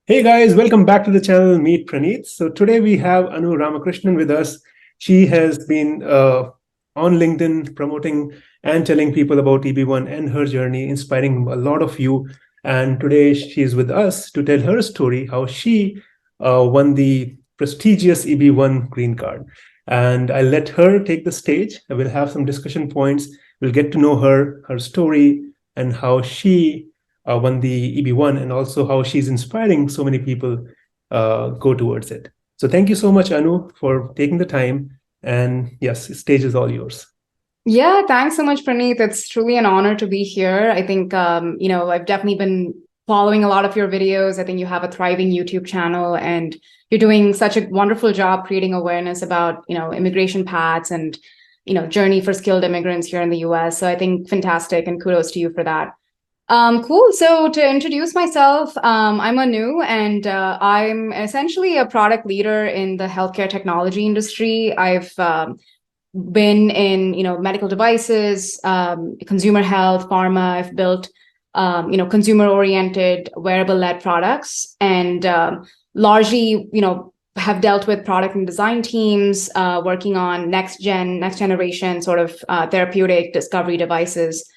Hey guys, welcome back to the channel Meet Praneeth. So today we have Anu Ramakrishnan with us. She has been on LinkedIn promoting and telling people about EB-1 and her journey, inspiring a lot of you. And today she is with us to tell her story, how she won the prestigious EB-1 green card. And I'll let her take the stage. I will have some discussion points. We'll get to know her story, and how she won the EB-1, and also how she's inspiring so many people go towards it. So thank you so much, Anu, for taking the time. And yes, the stage is all yours. Yeah, thanks so much, Praneeth. It's truly an honor to be here. I think, I've definitely been following a lot of your videos. I think you have a thriving YouTube channel and you're doing such a wonderful job creating awareness about, immigration paths and, journey for skilled immigrants here in the US. So I think fantastic, and kudos to you for that. Cool. So to introduce myself, I'm Anu, and I'm essentially a product leader in the healthcare technology industry. I've been in medical devices, consumer health, pharma. I've built consumer oriented wearable led products, and largely have dealt with product and design teams working on next generation sort of therapeutic discovery devices.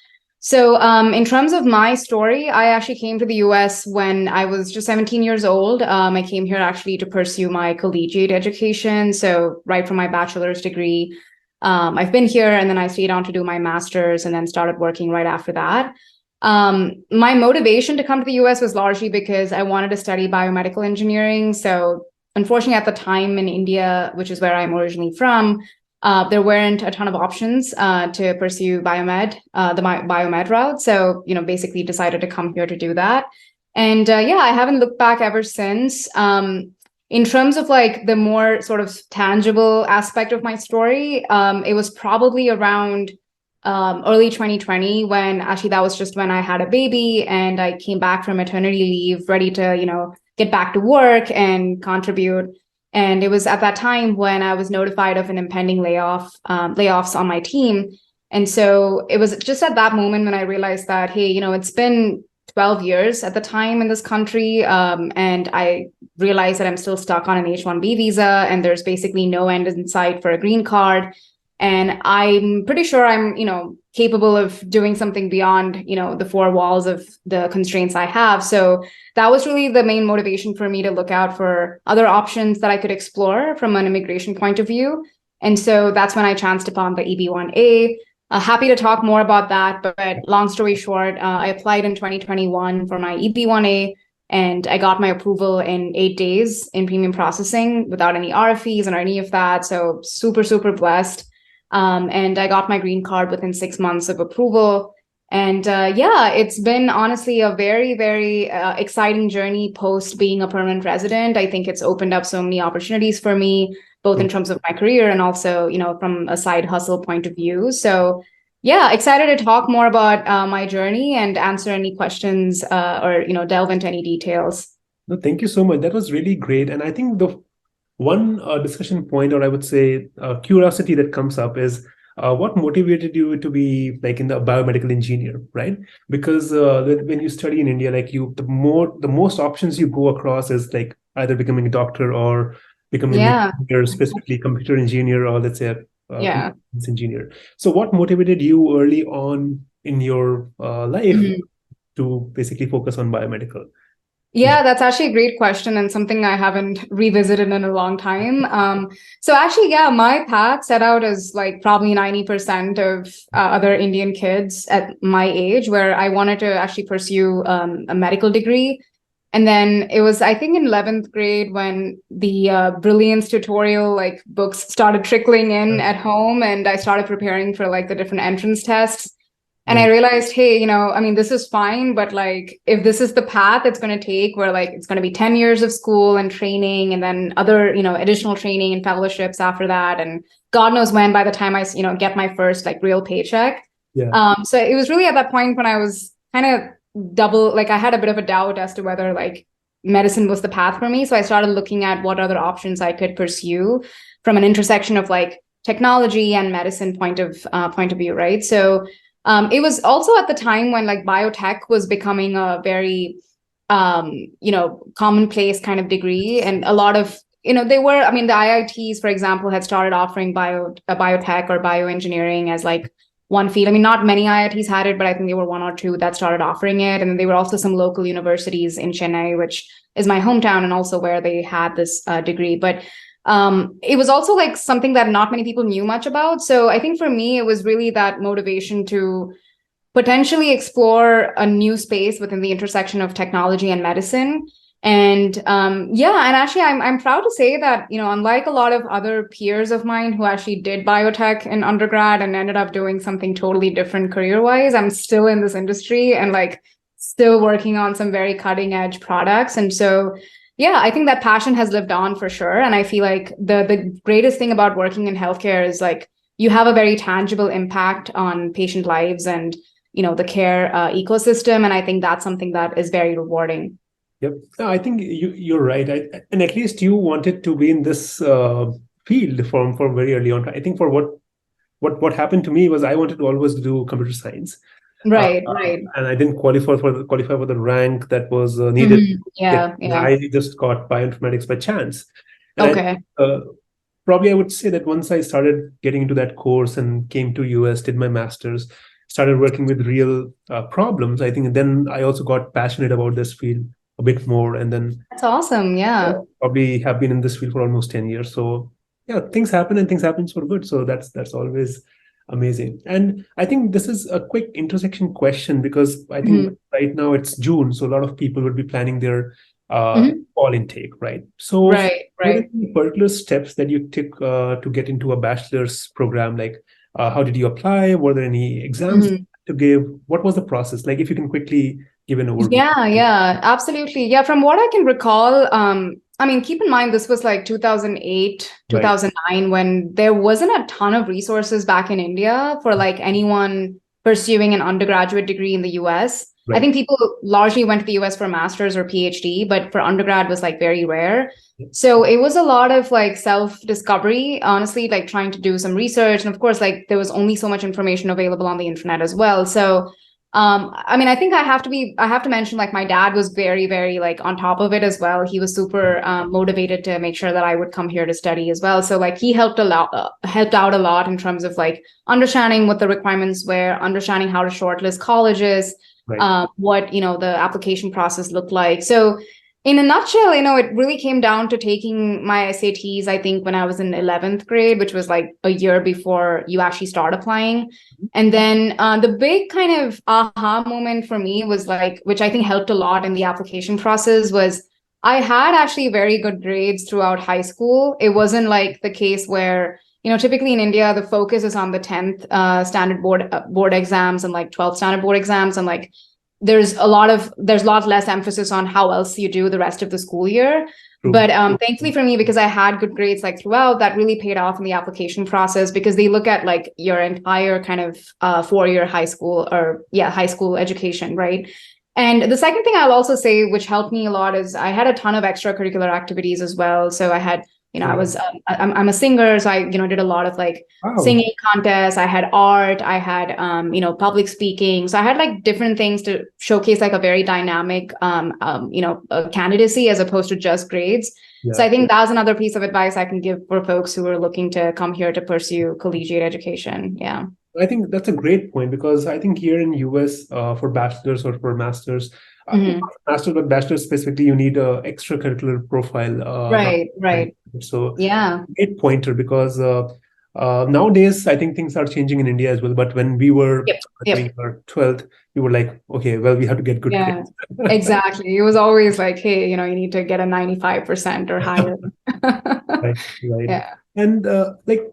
So in terms of my story, I actually came to the US when I was just 17 years old. I came here actually to pursue my collegiate education. So right from my bachelor's degree, I've been here, and then I stayed on to do my master's and then started working right after that. My motivation to come to the US was largely because I wanted to study biomedical engineering. So unfortunately, at the time in India, which is where I'm originally from, there weren't a ton of options to pursue biomed route. So, basically decided to come here to do that. And I haven't looked back ever since. In terms of like the more sort of tangible aspect of my story, it was probably around early 2020, when actually that was just when I had a baby and I came back from maternity leave, ready to, get back to work and contribute. And it was at that time when I was notified of an impending layoffs on my team. And so it was just at that moment when I realized that, hey, it's been 12 years at the time in this country. And I realized that I'm still stuck on an H-1B visa, and there's basically no end in sight for a green card. And I'm pretty sure I'm, capable of doing something beyond, the four walls of the constraints I have. So that was really the main motivation for me to look out for other options that I could explore from an immigration point of view. And so that's when I chanced upon the EB-1A. Happy to talk more about that, but long story short, I applied in 2021 for my EB-1A, and I got my approval in 8 days in premium processing without any RFEs or any of that. So super, super blessed. And I got my green card within 6 months of approval. And it's been honestly a very, very exciting journey post being a permanent resident. I think it's opened up so many opportunities for me, both in terms of my career and also, from a side hustle point of view. So yeah, excited to talk more about my journey and answer any questions or, delve into any details. No, thank you so much. That was really great. And I think the one discussion point, or I would say curiosity that comes up, is what motivated you to be like in the biomedical engineer, right? Because when you study in India, like the most options you go across is like either becoming a doctor or becoming an Yeah. engineer, specifically computer engineer, or let's say a Yeah. computer science engineer. So what motivated you early on in your life to basically focus on biomedical? Yeah, that's actually a great question and something I haven't revisited in a long time. So actually, yeah, my path set out as like probably 90% of other Indian kids at my age, where I wanted to actually pursue a medical degree. And then it was, I think, in 11th grade when the Brilliance tutorial like books started trickling in Right. at home, and I started preparing for like the different entrance tests. And I Right. realized, hey, I mean, this is fine, but like, if this is the path it's going to take, where like it's going to be 10 years of school and training, and then other, additional training and fellowships after that, and God knows when by the time I, get my first like real paycheck. Yeah. So it was really at that point when I was kind of like I had a bit of a doubt as to whether like medicine was the path for me. So I started looking at what other options I could pursue from an intersection of like technology and medicine point of view, right? So it was also at the time when like biotech was becoming a very commonplace kind of degree. And a lot of, they were, I mean, the IITs, for example, had started offering biotech or bioengineering as like one field. I mean, not many IITs had it, but I think there were one or two that started offering it. And then there were also some local universities in Chennai, which is my hometown, and also where they had this degree. But it was also like something that not many people knew much about. So I think for me, it was really that motivation to potentially explore a new space within the intersection of technology and medicine. And and actually, I'm proud to say that, unlike a lot of other peers of mine who actually did biotech in undergrad and ended up doing something totally different career-wise, I'm still in this industry and like still working on some very cutting edge products. And so, yeah, I think that passion has lived on for sure. And I feel like the greatest thing about working in healthcare is like you have a very tangible impact on patient lives and, the care ecosystem. And I think that's something that is very rewarding. Yep. No, I think you're right. And at least you wanted to be in this field from very early on. I think for what happened to me was I wanted to always do computer science. Right. And I didn't qualify for the rank that was needed. Yeah. I just got bioinformatics by chance. And okay. Probably I would say that once I started getting into that course and came to US, did my master's, started working with real problems, I think then I also got passionate about this field a bit more. And then that's awesome. Yeah. Probably have been in this field for almost 10 years. So yeah, things happen and things happen for good. So that's always amazing. And I think this is a quick intersection question because I think right now it's June. So a lot of people would be planning their fall intake, right? So right. Any particular steps that you took to get into a bachelor's program? Like how did you apply? Were there any exams to give? What was the process? Like if you can quickly give an overview. Yeah, absolutely. Yeah, from what I can recall, I mean, keep in mind, this was like 2008, 2009, when there wasn't a ton of resources back in India for like anyone pursuing an undergraduate degree in the US. Right. I think people largely went to the US for a master's or PhD, but for undergrad was like very rare. So it was a lot of like self-discovery, honestly, like trying to do some research. And of course, like there was only so much information available on the internet as well. So I mean, I think I have to mention like my dad was very, very like on top of it as well. He was super motivated to make sure that I would come here to study as well. So like he helped out a lot in terms of like understanding what the requirements were, understanding how to shortlist colleges, what, the application process looked like. So in a nutshell, it really came down to taking my SATs, I think, when I was in 11th grade, which was like a year before you actually start applying. And then the big kind of aha moment for me was like, which I think helped a lot in the application process, was I had actually very good grades throughout high school. It wasn't like the case where, typically in India, the focus is on the 10th standard board exams and like 12th standard board exams. And like, there's a lot less emphasis on how else you do the rest of the school year. True. But thankfully for me, because I had good grades like throughout, that really paid off in the application process, because they look at like your entire kind of 4-year high school education, right? And the second thing I'll also say, which helped me a lot, is I had a ton of extracurricular activities as well. So I had, I was, I'm a singer. So I, did a lot of like singing contests. I had art, I had, public speaking. So I had like different things to showcase like a very dynamic, candidacy as opposed to just grades. Yeah. So I think that's another piece of advice I can give for folks who are looking to come here to pursue collegiate education. Yeah. I think that's a great point, because I think here in US for bachelor's or for master's, master's, but bachelor's specifically, you need a extracurricular profile. Right. So yeah, great pointer, because nowadays I think things are changing in India as well. But when we were doing our 12th, we were like, okay, well, we have to get good grades. Exactly. It was always like, hey, you need to get a 95% or higher. Right. Yeah. And like,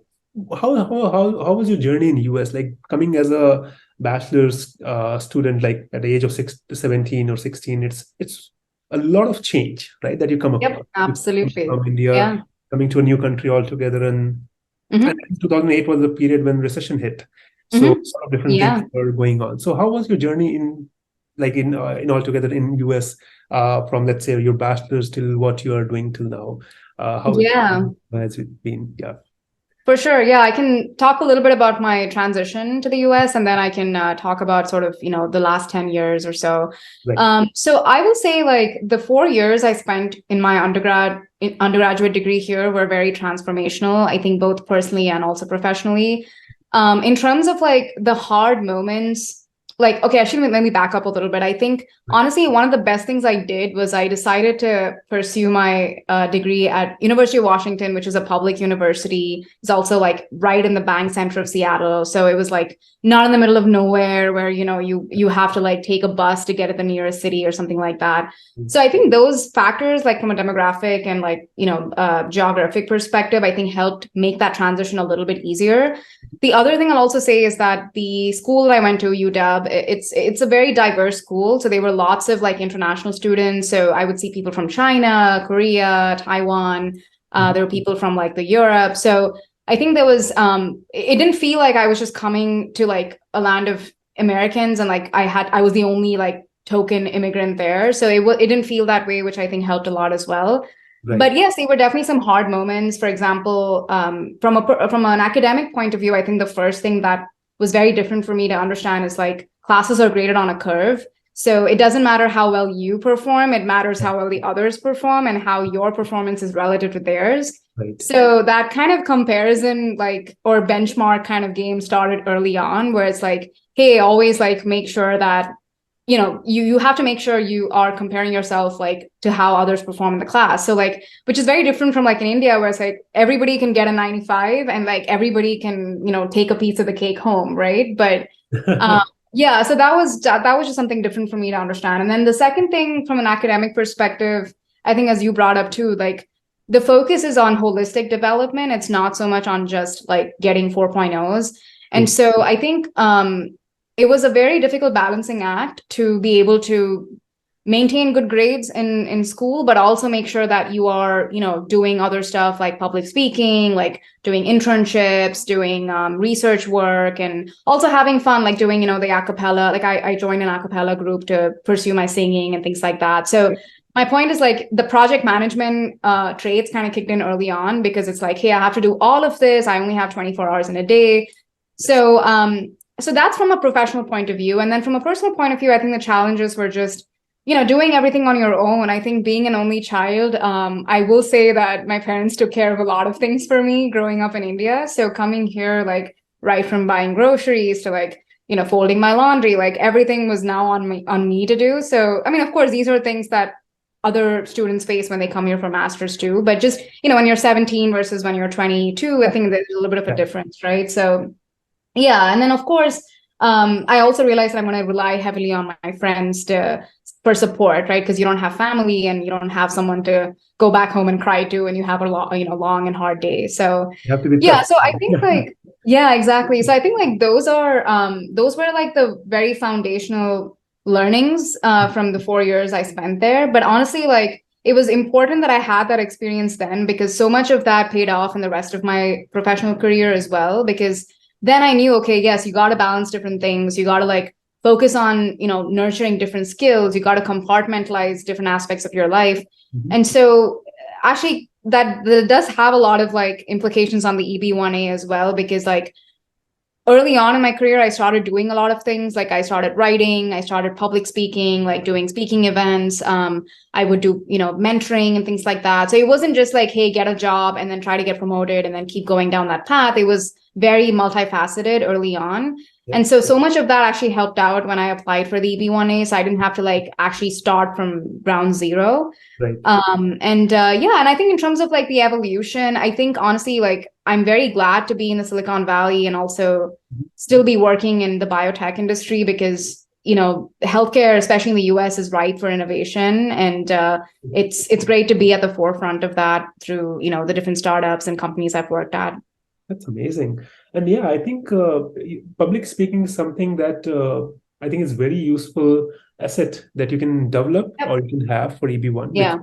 how was your journey in US? Like coming as a bachelor's student, like at the age of 17 or 16, it's a lot of change, right? That you come across. Absolutely. From India, coming to a new country altogether, and 2008 was the period when recession hit. So sort of different things were going on. So how was your journey in altogether in US from, let's say, your bachelor's till what you are doing till now? How has it been? Yeah. For sure. Yeah, I can talk a little bit about my transition to the US, and then I can talk about sort of, the last 10 years or so. Right. So I will say like the 4 years I spent in my undergraduate degree here were very transformational, I think both personally and also professionally. In terms of like the hard moments, like, okay, actually, let me back up a little bit. I think honestly, one of the best things I did was I decided to pursue my degree at University of Washington, which is a public university. It's also like right in the bank center of Seattle. So it was like not in the middle of nowhere where, you have to like take a bus to get at the nearest city or something like that. So I think those factors, like from a demographic and like, geographic perspective, I think helped make that transition a little bit easier. The other thing I'll also say is that the school that I went to, UW, it's a very diverse school. So there were lots of like international students. So I would see people from China, Korea, Taiwan. There were people from like the Europe. So I think there was it didn't feel like I was just coming to like a land of Americans and like I was the only like token immigrant there. So it didn't feel that way, which I think helped a lot as well. Right. But yes, there were definitely some hard moments. For example, from an academic point of view, I think the first thing that was very different for me to understand is like classes are graded on a curve. So it doesn't matter how well you perform, it matters how well the others perform and how your performance is relative to theirs. Right. So that kind of comparison, like, or benchmark kind of game started early on, where it's like, hey, always like make sure that you have to make sure you are comparing yourself like to how others perform in the class. So like, which is very different from like in India, where it's like everybody can get a 95 and like everybody can, take a piece of the cake home, right? But yeah, so that was just something different for me to understand. And then the second thing from an academic perspective, I think as you brought up too, like the focus is on holistic development. It's not so much on just like getting 4.0s. And so I think it was a very difficult balancing act to be able to maintain good grades in school, but also make sure that you are, doing other stuff like public speaking, like doing internships, doing research work, and also having fun, like doing, the a cappella. Like I joined an a cappella group to pursue my singing and things like that. So my point is like the project management traits kind of kicked in early on because it's like, hey, I have to do all of this. I only have 24 hours in a day. So that's from a professional point of view. And then from a personal point of view, I think the challenges were just, doing everything on your own. I think being an only child, I will say that my parents took care of a lot of things for me growing up in India. So coming here, like right from buying groceries to like, folding my laundry, like everything was now on me to do. So, I mean, of course, these are things that other students face when they come here for masters too. But just, when you're 17 versus when you're 22, I think there's a little bit of a difference, right? So yeah. And then, of course, I also realized that I'm going to rely heavily on my friends for support, right? Because you don't have family and you don't have someone to go back home and cry to, and you have a long and hard day. So you have to be yeah. So I think like, yeah, exactly. So I think like those were like the very foundational learnings from the 4 years I spent there. But honestly, like it was important that I had that experience then, because so much of that paid off in the rest of my professional career as well, because then I knew, okay, yes, you got to balance different things. You got to like focus on, nurturing different skills. You got to compartmentalize different aspects of your life. Mm-hmm. And so actually that does have a lot of like implications on the EB-1A as well, because like early on in my career, I started doing a lot of things. Like I started writing, I started public speaking, like doing speaking events. I would do, mentoring and things like that. So it wasn't just like, hey, get a job and then try to get promoted and then keep going down that path. It was very multifaceted early on. Yeah. And so much of that actually helped out when I applied for the EB-1A. So I didn't have to like actually start from ground zero. Right. And I think in terms of like the evolution, I think honestly, like I'm very glad to be in the Silicon Valley and also still be working in the biotech industry, because healthcare, especially in the US, is ripe for innovation. And it's great to be at the forefront of that through, the different startups and companies I've worked at. That's amazing. And yeah, I think public speaking is something that I think is very useful asset that you can develop or you can have for EB-1. Yeah.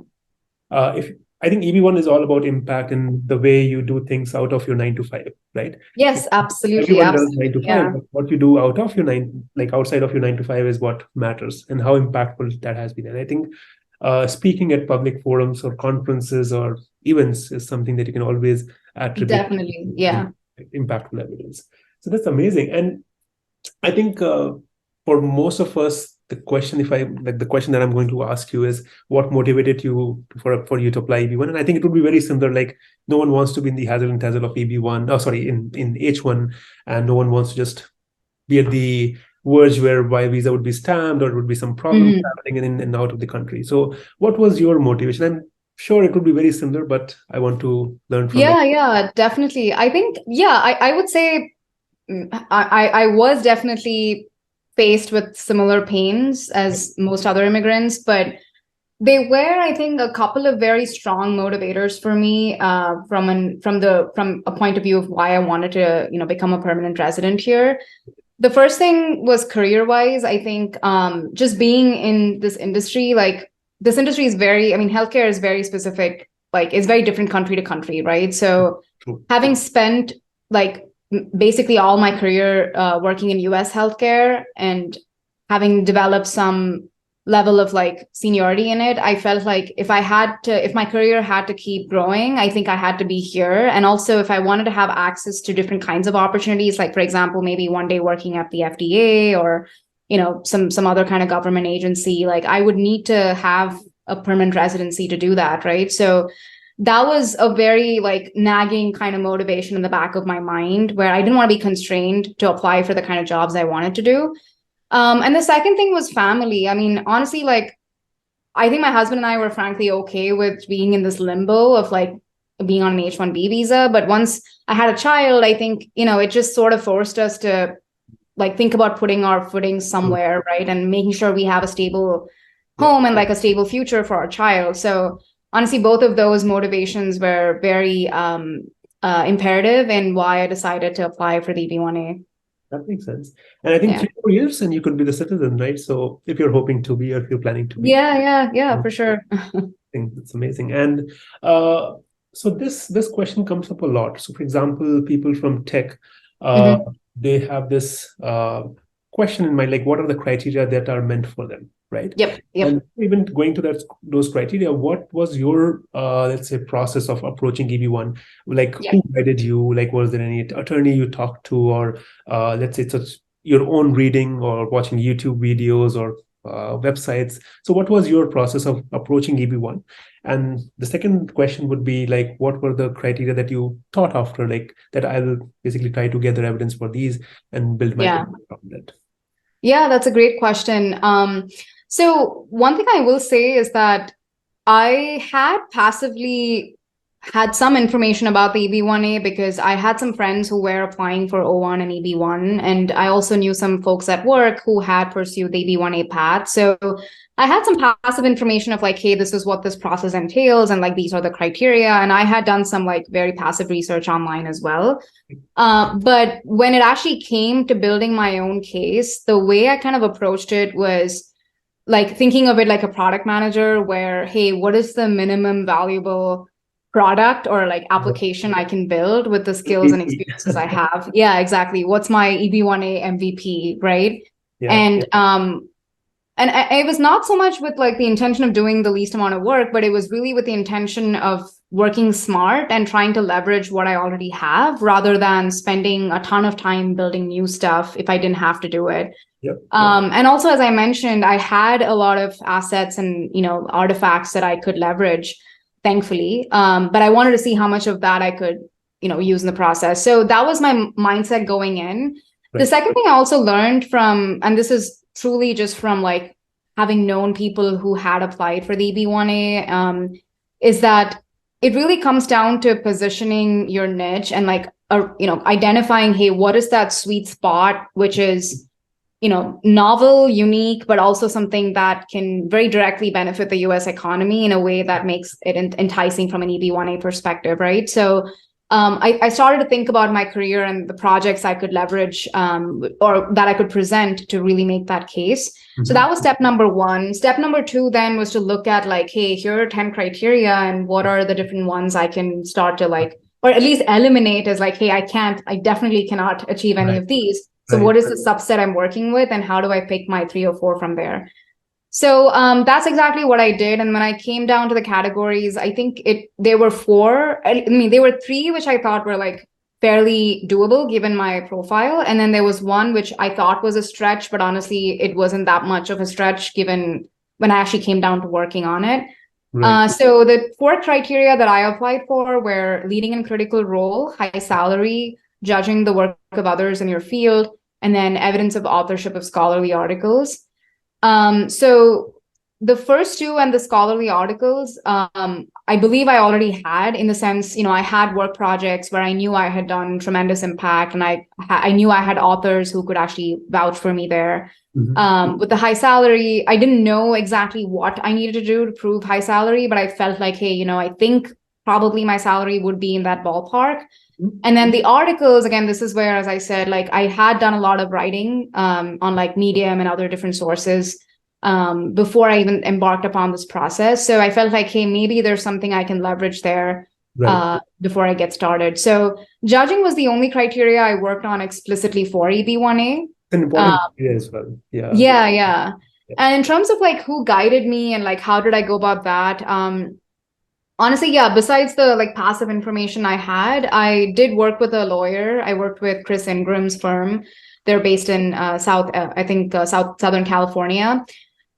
If I think EB-1 is all about impact and the way you do things out of your 9 to 5, right? Yes, absolutely. Everyone does 9 to 5. Yeah. But what you do out of your outside of your 9 to 5 is what matters and how impactful that has been. And I think speaking at public forums or conferences or events is something that you can always attribute Definitely. Yeah. impactful evidence. So that's amazing. And I think for most of us, the question, the question that I'm going to ask you is, what motivated you for you to apply EB-1? And I think it would be very similar. Like, no one wants to be in the hassle and tassel of EB-1. Oh, sorry, in H-1, and no one wants to just be at the verge where my visa would be stamped or it would be some problem traveling in and out of the country. So, what was your motivation? I'm sure it would be very similar, but I want to learn from it. Yeah, definitely. I think, I would say I was definitely faced with similar pains as most other immigrants, but they were, I think, a couple of very strong motivators for me from a point of view of why I wanted to, become a permanent resident here. The first thing was career-wise. I think just being in this industry, like this industry is healthcare is very specific, like it's very different country to country, right? So having spent like basically all my career working in US healthcare and having developed some level of like seniority in it, I felt like if my career had to keep growing, I think I had to be here. And also if I wanted to have access to different kinds of opportunities, like for example, maybe one day working at the FDA or, some other kind of government agency, like I would need to have a permanent residency to do that, right? So that was a very like nagging kind of motivation in the back of my mind where I didn't want to be constrained to apply for the kind of jobs I wanted to do. And the second thing was family. I mean, honestly, like, I think my husband and I were frankly okay with being in this limbo of like being on an H-1B visa. But once I had a child, I think, it just sort of forced us to like think about putting our footing somewhere, right? And making sure we have a stable home and like a stable future for our child. So honestly, both of those motivations were very imperative in why I decided to apply for the EB-1A. That makes sense. And I think 3 more years and you could be the citizen, right? So if you're hoping to be or if you're planning to be. Yeah, for sure. I think that's amazing. And so this question comes up a lot. So for example, people from tech, they have this question in mind, like what are the criteria that are meant for them, right? Yep. And even going to those criteria, what was your let's say process of approaching EB-1? Like who guided you? Like was there any attorney you talked to, or let's say it's your own reading or watching YouTube videos or websites? So what was your process of approaching EB-1? And the second question would be like, what were the criteria that you thought after, like that I'll basically try to gather evidence for these and build my from that? Yeah, that's a great question. So one thing I will say is that I had passively had some information about the EB-1A because I had some friends who were applying for O1 and EB-1. And I also knew some folks at work who had pursued the EB-1A path. So I had some passive information of like, hey, this is what this process entails. And like, these are the criteria. And I had done some like very passive research online as well. But when it actually came to building my own case, the way I kind of approached it was like thinking of it like a product manager where, hey, what is the minimum valuable product or like application I can build with the skills and experiences I have? Yeah, exactly. What's my EB-1A MVP, right? And it was not so much with like the intention of doing the least amount of work, but it was really with the intention of working smart and trying to leverage what I already have rather than spending a ton of time building new stuff if I didn't have to do it. And also, as I mentioned, I had a lot of assets and, artifacts that I could leverage, thankfully. But I wanted to see how much of that I could, use in the process. So that was my mindset going in. The second thing I also learned from, and this is truly just from like having known people who had applied for the EB-1A, is that it really comes down to positioning your niche and like, identifying, hey, what is that sweet spot, which is, novel, unique, but also something that can very directly benefit the US economy in a way that makes it enticing from an EB-1A perspective, right? So I started to think about my career and the projects I could leverage or that I could present to really make that case. So that was step number one. Step number two then was to look at like, hey, here are 10 criteria and what are the different ones I can start to like, or at least eliminate as like, hey, I definitely cannot achieve any of these. So what is the subset I'm working with and how do I pick my 3 or 4 from there? So that's exactly what I did. And when I came down to the categories, I think there were four. I mean, there were three which I thought were like fairly doable given my profile. And then there was one which I thought was a stretch, but honestly, it wasn't that much of a stretch given when I actually came down to working on it. Right. So the four criteria that I applied for were leading in critical role, high salary, judging the work of others in your field, and then evidence of authorship of scholarly articles. So the first two and the scholarly articles, I believe I already had, in the sense, I had work projects where I knew I had done tremendous impact, and I knew I had authors who could actually vouch for me there. With the high salary, I didn't know exactly what I needed to do to prove high salary, but I felt like, hey, I think probably my salary would be in that ballpark. And then the articles, again, this is where, as I said, like I had done a lot of writing on like Medium and other different sources before I even embarked upon this process. So I felt like, hey, maybe there's something I can leverage there before I get started. So judging was the only criteria I worked on explicitly for EB-1A. An important criteria as well. Yeah. And in terms of like who guided me and like how did I go about that? Honestly, yeah, besides the like passive information I had, I did work with a lawyer. I worked with Chris Ingram's firm. They're based in Southern California.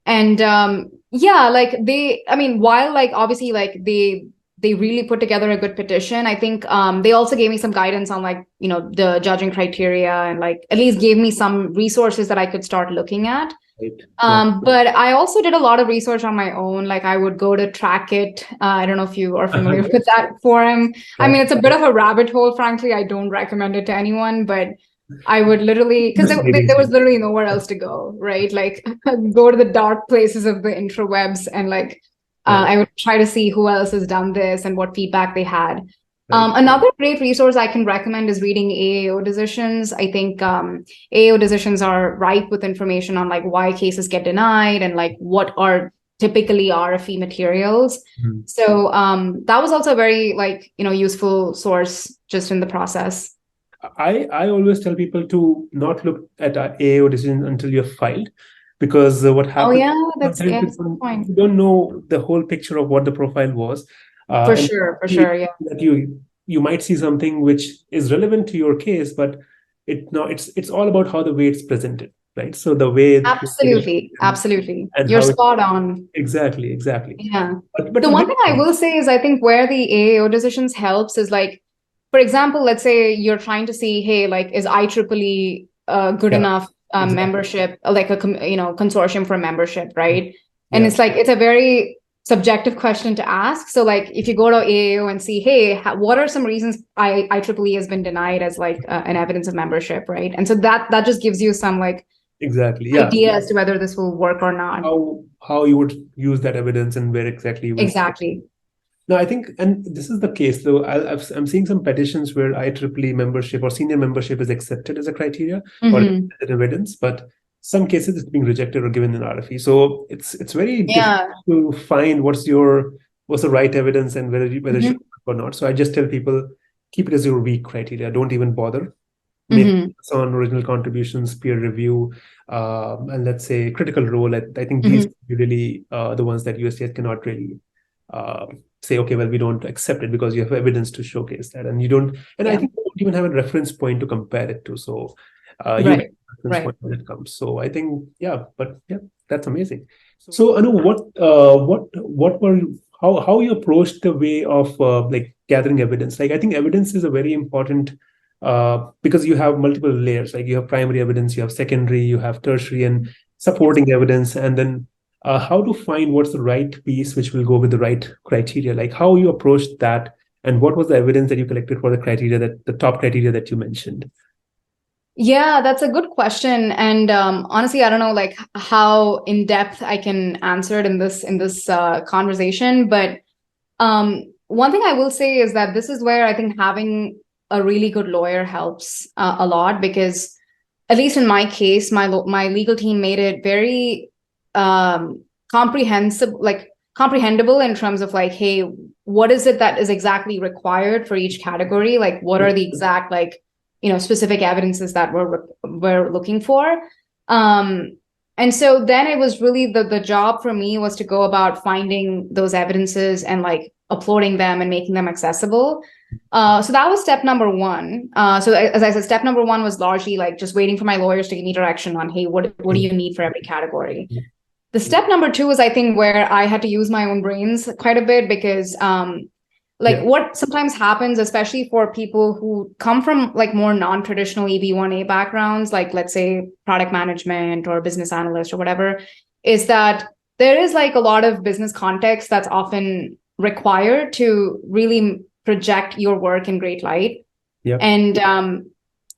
And like while like obviously like they really put together a good petition, I think they also gave me some guidance on like, the judging criteria, and like at least gave me some resources that I could start looking at. Right. But I also did a lot of research on my own. Like I would go to Track It. I don't know if you are familiar with that forum. I mean, it's a bit of a rabbit hole, frankly. I don't recommend it to anyone, but I would literally, because there was literally nowhere else to go, right? Like go to the dark places of the intrawebs and like I would try to see who else has done this and what feedback they had. Another great resource I can recommend is reading AAO decisions. I think AAO decisions are ripe with information on like why cases get denied and like what are typically RFE materials. So that was also a very like, useful source just in the process. I always tell people to not look at an AAO decision until you're filed, because what happens? That's a good point. You don't know the whole picture of what the profile was. For sure, yeah. That you might see something which is relevant to your case, but it's all about how the way it's presented, right? So the way absolutely, and you're spot on. Exactly. Yeah. But the one thing I will say is I think where the AAO decisions helps is like, for example, let's say you're trying to see, hey, like is IEEE good enough membership, like a consortium for membership, right? And it's like it's a very subjective question to ask. So like if you go to AAO and see, hey, what are some reasons IEEE has been denied as like an evidence of membership, right? And so that just gives you some like idea as to whether this will work or not. How you would use that evidence and where exactly you exactly. No, I think, and this is the case though, I'm seeing some petitions where IEEE membership or senior membership is accepted as a criteria or evidence, but some cases it's being rejected or given an RFE. So it's very difficult to find what's the right evidence and whether it should work or not. So I just tell people, keep it as your weak criteria. Don't even bother. Maybe on original contributions, peer review, and let's say critical role. I think these are really the ones that USCIS cannot really say, okay, well, we don't accept it because you have evidence to showcase that, and you don't. And I think you don't even have a reference point to compare it to. So you have a reference point when it comes. So I think, that's amazing. So Anu, how you approached the way of like gathering evidence? Like I think evidence is a very important. Because you have multiple layers, like you have primary evidence, you have secondary, you have tertiary and supporting evidence, and then how to find what's the right piece which will go with the right criteria, like how you approached that, and what was the evidence that you collected for the criteria, that the top criteria that you mentioned? Yeah, that's a good question. And honestly, I don't know like how in depth I can answer it in this conversation. But one thing I will say is that this is where I think having a really good lawyer helps a lot, because at least in my case, my legal team made it very comprehensible in terms of like, hey, what is it that is exactly required for each category? Like, what are the exact like, specific evidences that we're looking for? And so then it was really the job for me was to go about finding those evidences and like uploading them and making them accessible. So that was step number one. So as I said, step number one was largely like just waiting for my lawyers to give me direction on, hey, what do you need for every category? The step number two is, I think, where I had to use my own brains quite a bit because what sometimes happens, especially for people who come from like more non-traditional EB-1A backgrounds, like let's say product management or business analyst or whatever, is that there is like a lot of business context that's often required to really project your work in great light. And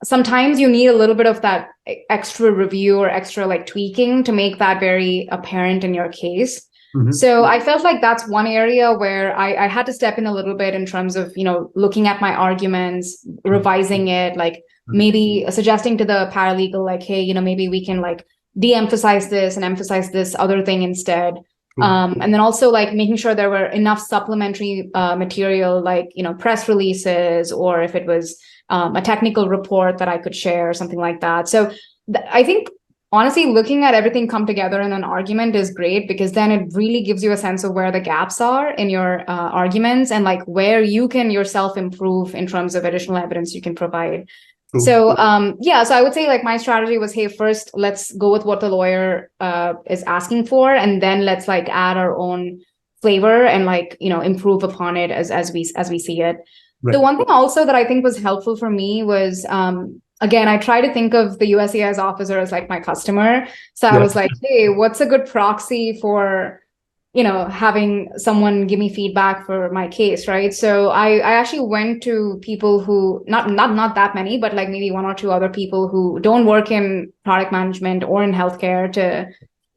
sometimes you need a little bit of that extra review or extra like tweaking to make that very apparent in your case. So I felt like that's one area where I had to step in a little bit in terms of, looking at my arguments, revising it, like maybe suggesting to the paralegal, like, hey, maybe we can like de-emphasize this and emphasize this other thing instead. And then also like making sure there were enough supplementary material, like, press releases, or if it was a technical report that I could share or something like that. So I think honestly, looking at everything come together in an argument is great, because then it really gives you a sense of where the gaps are in your arguments and like where you can yourself improve in terms of additional evidence you can provide. So so I would say like my strategy was, hey, first let's go with what the lawyer is asking for, and then let's like add our own flavor and like, improve upon it as we see it. The one thing also that I think was helpful for me was again, I try to think of the USCIS officer as like my customer. So I was like, hey, what's a good proxy for, having someone give me feedback for my case, right? So I actually went to people who, not that many, but like maybe one or two other people who don't work in product management or in healthcare to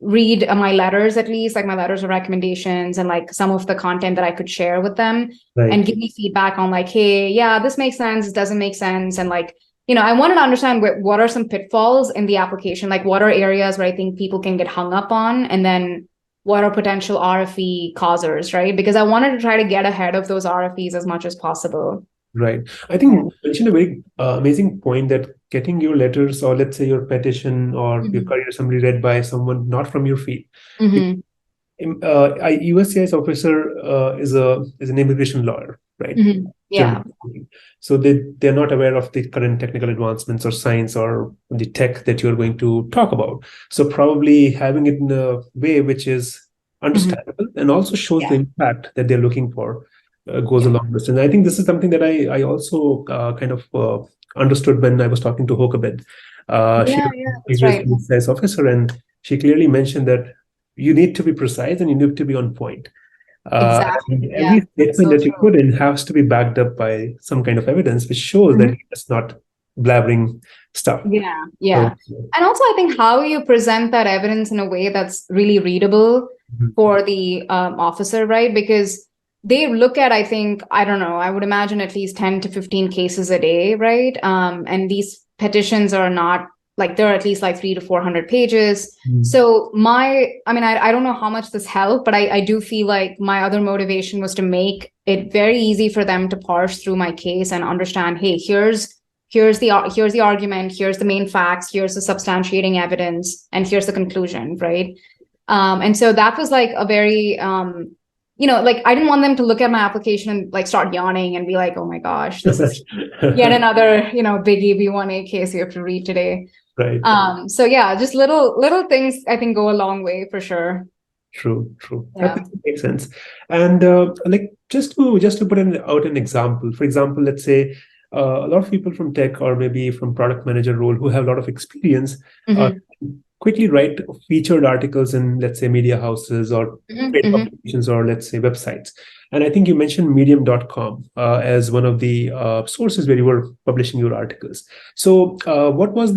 read my letters, at least like my letters of recommendations and like some of the content that I could share with them and give me feedback on like, hey, yeah, this makes sense, it doesn't make sense. And like, I wanted to understand what are some pitfalls in the application, like what are areas where I think people can get hung up on, and then what are potential RFE causers, right? Because I wanted to try to get ahead of those RFEs as much as possible. Right. I think you mentioned a very amazing point, that getting your letters, or let's say your petition or your career summary, read by someone not from your field. A USCIS officer is an immigration lawyer, right? So they're not aware of the current technical advancements or science or the tech that you're going to talk about. So probably having it in a way which is understandable and also shows the impact that they're looking for goes a long distance. I think this is something that I also kind of understood when I was talking to Hokabed. She's a USCIS officer, and she clearly mentioned that you need to be precise and you need to be on point. Every statement that you put in has to be backed up by some kind of evidence, which shows that it's not blabbering stuff. And also I think how you present that evidence in a way that's really readable for the officer, right? Because they look at, I think, I don't know, I would imagine at least 10 to 15 cases a day, right? And these petitions are not like, they're at least like 300 to 400 pages. So I don't know how much this helped, but I do feel like my other motivation was to make it very easy for them to parse through my case and understand, hey, here's the argument, here's the main facts, here's the substantiating evidence, and here's the conclusion, right? And so that was like a very, like I didn't want them to look at my application and like start yawning and be like, oh my gosh, this is yet another, big EB-1A case you have to read today. Right. So yeah, just little things I think go a long way for sure. True. That makes sense. And like just to put out an example, for example, let's say a lot of people from tech or maybe from product manager role who have a lot of experience quickly write featured articles in, let's say, media houses or trade publications or let's say websites. And I think you mentioned medium.com as one of the sources where you were publishing your articles. So what was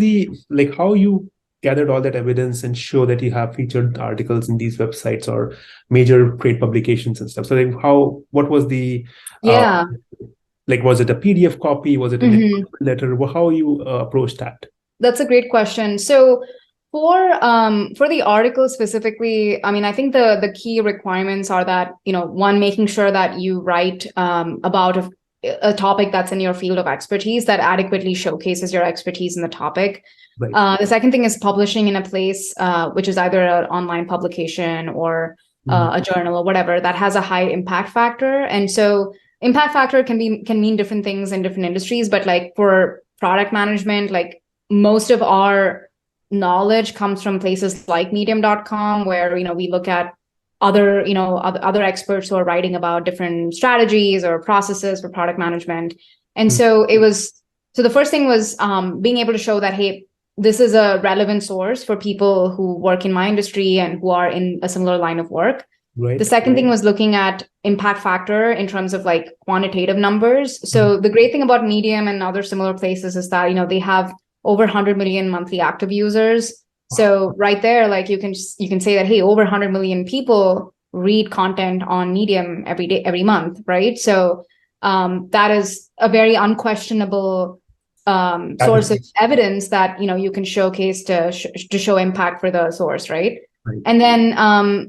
how you gathered all that evidence and show that you have featured articles in these websites or major trade publications and stuff? So what was the, was it a PDF copy? Was it a letter? How you approached that? That's a great question. So for the article specifically, I think the key requirements are that, one, making sure that you write about a topic that's in your field of expertise that adequately showcases your expertise in the topic. Right. The second thing is publishing in a place which is either an online publication or a journal or whatever that has a high impact factor. And so impact factor can mean different things in different industries, but like for product management, like most of our knowledge comes from places like medium.com, where we look at other experts who are writing about different strategies or processes for product management. And so the first thing was being able to show that, hey, this is a relevant source for people who work in my industry and who are in a similar line of work. Right. The second thing was looking at impact factor in terms of like quantitative numbers. So the great thing about Medium and other similar places is that, they have over 100 million monthly active users. So right there, like you can say that, hey, over 100 million people read content on Medium every day, every month, right? So that is a very unquestionable source of evidence that you can showcase to show impact for the source, right? Right. And then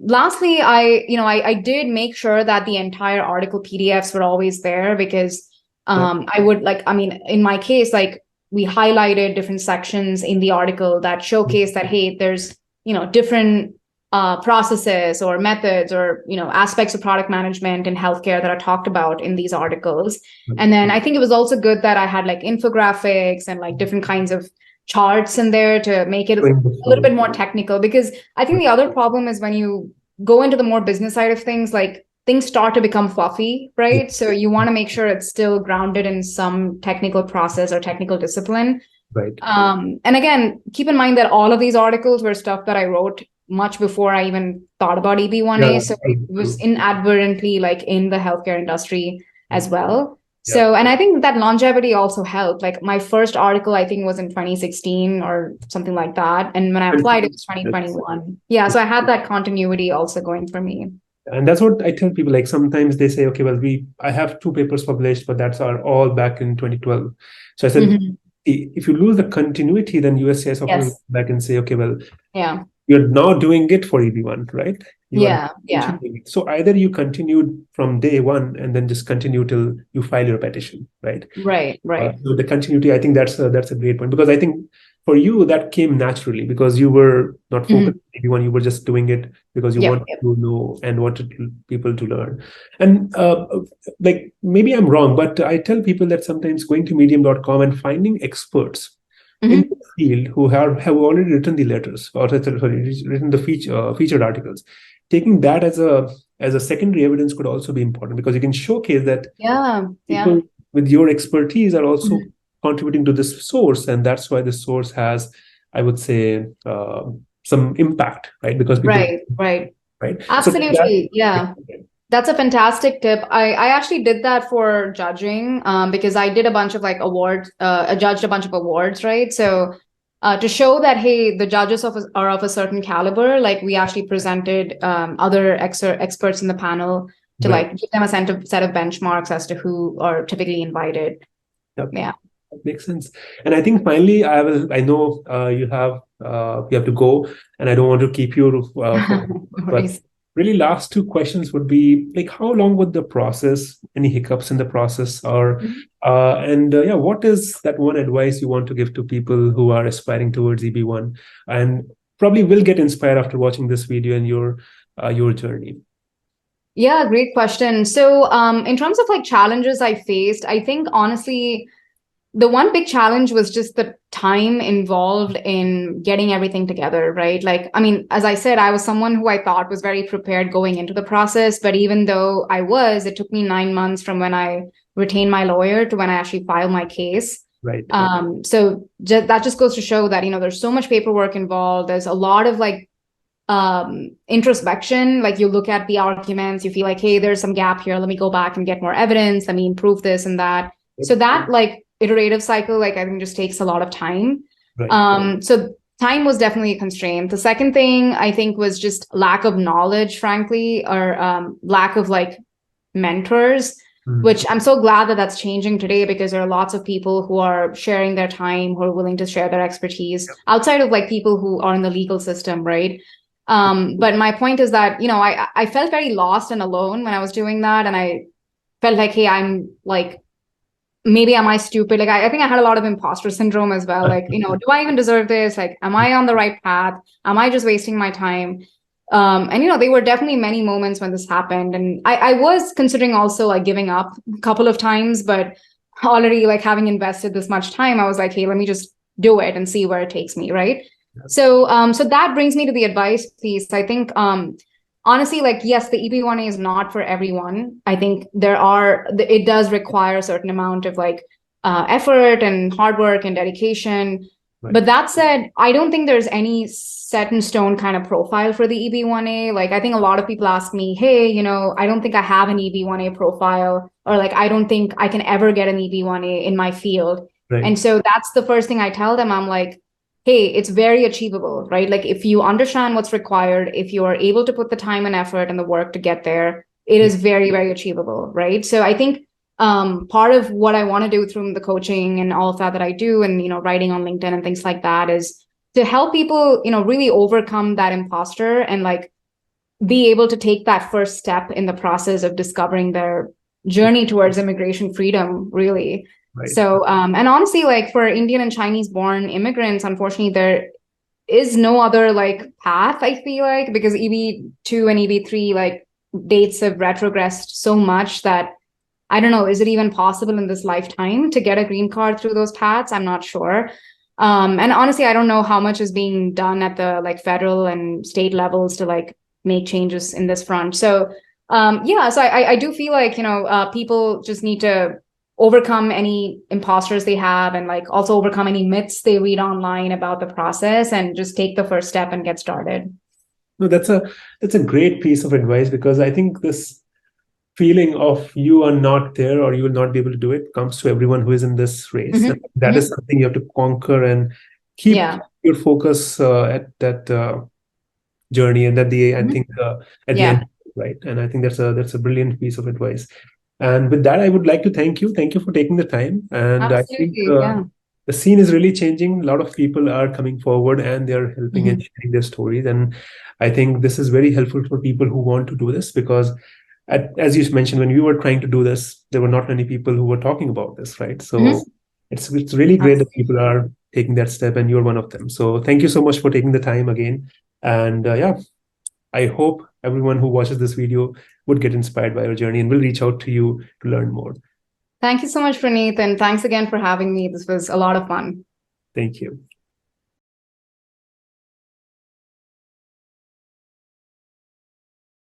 lastly, I did make sure that the entire article PDFs were always there, because in my case, like we highlighted different sections in the article that showcase that, hey, there's different processes or methods or aspects of product management and healthcare that are talked about in these articles. And then I think it was also good that I had like infographics and like different kinds of charts in there to make it a little bit more technical, because I think the other problem is when you go into the more business side of things, like things start to become fluffy, right? So you want to make sure it's still grounded in some technical process or technical discipline. Right. And again, keep in mind that all of these articles were stuff that I wrote much before I even thought about EB-1A. So it was inadvertently like in the healthcare industry as well. So, and I think that longevity also helped. Like my first article, I think, was in 2016 or something like that. And when I applied, it was 2021. Yeah. So I had that continuity also going for me. And that's what I tell people. Like sometimes they say, okay, well, I have 2 papers published, but that's all back in 2012. So I said, if you lose the continuity, then USCIS often will come back and say, okay, well, you're now doing it for EB-1, right? Yeah. So either you continued from day one and then just continue till you file your petition, right? Right. So the continuity, I think that's a great point, because I think for you that came naturally because you were not focused on EB-1, you were just doing it because you wanted to know and wanted people to learn. And like maybe I'm wrong, but I tell people that sometimes going to medium.com and finding experts in the field who have already written the letters or written the featured articles, taking that as a secondary evidence could also be important, because you can showcase that people with your expertise are also contributing to this source, and that's why the source has, I would say, some impact, right? Because people, right. Absolutely, That's a fantastic tip. I actually did that for judging because I did a bunch of like awards, I judged a bunch of awards, right? So to show that, hey, the judges are of a certain caliber, like we actually presented other experts in the panel to like give them a set of benchmarks as to who are typically invited. Yeah. That makes sense. And I think finally, I know you have to go, and I don't want to keep you but really last 2 questions would be like, how long would the process, any hiccups in the process, or what is that one advice you want to give to people who are aspiring towards EB-1 and probably will get inspired after watching this video and your journey? Yeah, great question. So in terms of like challenges I faced, I think honestly, the one big challenge was just the time involved in getting everything together, right? Like, I mean, as I said, I was someone who I thought was very prepared going into the process, but even though it took me 9 months from when I retained my lawyer to when I actually filed my case. Right. So that just goes to show that, there's so much paperwork involved. There's a lot of like introspection. Like you look at the arguments, you feel like, hey, there's some gap here. Let me go back and get more evidence. Let me improve this and that. So that like iterative cycle, like I think just takes a lot of time. Right. So time was definitely a constraint. The second thing I think was just lack of knowledge, frankly, or lack of like mentors, which I'm so glad that that's changing today, because there are lots of people who are sharing their time, who are willing to share their expertise outside of like people who are in the legal system, right? But my point is that, I felt very lost and alone when I was doing that. And I felt like, hey, I'm like, maybe am I stupid? Like, I think I had a lot of imposter syndrome as well. Like, do I even deserve this? Like, am I on the right path? Am I just wasting my time? And there were definitely many moments when this happened. And I was considering also like giving up a couple of times, but already like having invested this much time, I was like, hey, let me just do it and see where it takes me, right? So that brings me to the advice piece. I think honestly, like, yes, the EB-1A is not for everyone. I think it does require a certain amount of like effort and hard work and dedication. Right. But that said, I don't think there's any set in stone kind of profile for the EB-1A. Like, I think a lot of people ask me, hey, I don't think I have an EB-1A profile, or like, I don't think I can ever get an EB-1A in my field. Right. And so that's the first thing I tell them. I'm like, hey, it's very achievable, right? Like, if you understand what's required, if you are able to put the time and effort and the work to get there, it is very, very achievable, right? So I think part of what I want to do through the coaching and all of that I do, and writing on LinkedIn and things like that, is to help people really overcome that imposter and like be able to take that first step in the process of discovering their journey towards immigration freedom, really. Right. So and honestly, like, for Indian and Chinese born immigrants, unfortunately, there is no other like path, I feel like, because EB-2 and EB-3 like dates have retrogressed so much that I don't know, is it even possible in this lifetime to get a green card through those paths? I'm not sure. And honestly, I don't know how much is being done at the like federal and state levels to like make changes in this front. So so I do feel like, people just need to overcome any imposters they have, and like also overcome any myths they read online about the process, and just take the first step and get started. No, that's a great piece of advice, because I think this feeling of you are not there or you will not be able to do it comes to everyone who is in this race. Mm-hmm. And that is something you have to conquer and keep your focus at that journey, and at the I think at the end, right? And I think that's a brilliant piece of advice. And with that, I would like to thank you. Thank you for taking the time. And absolutely, I think the scene is really changing. A lot of people are coming forward and they're helping and sharing their stories. And I think this is very helpful for people who want to do this, because as you mentioned, when we were trying to do this, there were not many people who were talking about this, right? So it's really great that people are taking that step, and you're one of them. So thank you so much for taking the time again. And I hope everyone who watches this video would get inspired by your journey and will reach out to you to learn more. Thank you so much, Praneeth, and thanks again for having me. This was a lot of fun. Thank you.